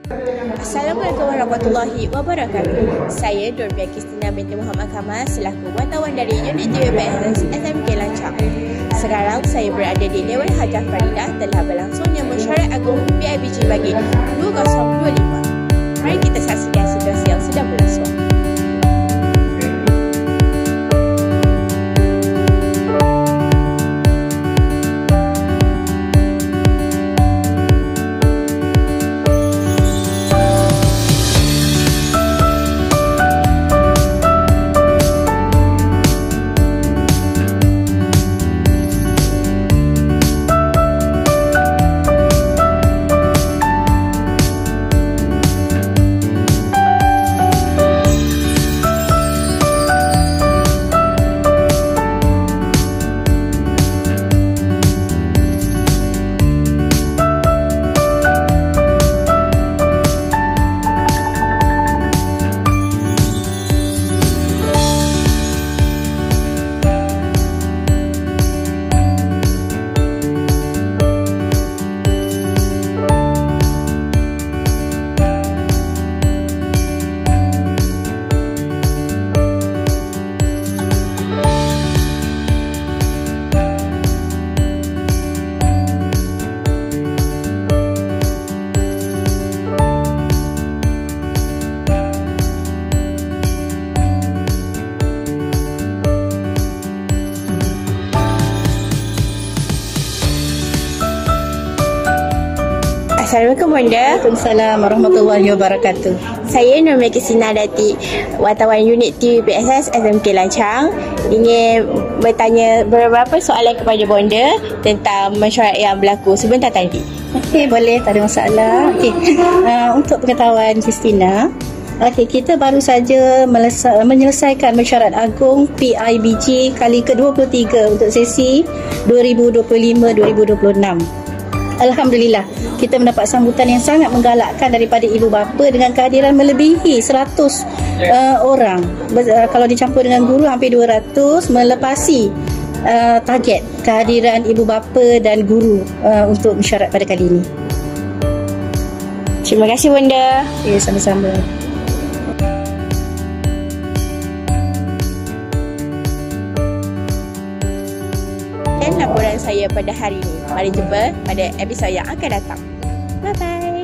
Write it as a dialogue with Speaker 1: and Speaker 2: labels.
Speaker 1: Assalamualaikum warahmatullahi wabarakatuh. Saya Dormia Kristina binti Muhammad Kamal selaku wartawan dari unit TVPS SMK Lanchang. Sekarang saya berada di Dewan Hajah Faridah telah berlangsungnya Mesyuarat Agung PIBG bagi 2025. Mari kita saksikan situasi yang sedang berlangsung. Assalamualaikum Bonda.
Speaker 2: Waalaikumsalam warahmatullahi wabarakatuh.
Speaker 1: Saya Dormia Kristina Dati, wartawan unit TVPS SMK Lanchang. Ingin bertanya beberapa soalan kepada Bonda tentang mesyuarat yang berlaku sebentar tadi.
Speaker 2: Okey, boleh, tak ada masalah. Okey. Untuk pengetahuan Kristina, kita baru saja menyelesaikan Mesyuarat Agung PIBG kali ke-23 untuk sesi 2025-2026. Alhamdulillah, kita mendapat sambutan yang sangat menggalakkan daripada ibu bapa dengan kehadiran melebihi 100 orang. Kalau dicampur dengan guru hampir 200, melepasi target kehadiran ibu bapa dan guru untuk mesyuarat pada kali ini.
Speaker 1: Terima kasih Bonda.
Speaker 2: Ya, sama-sama.
Speaker 1: Dan laporan saya pada hari ini. Mari jumpa pada episod yang akan datang. Bye-bye.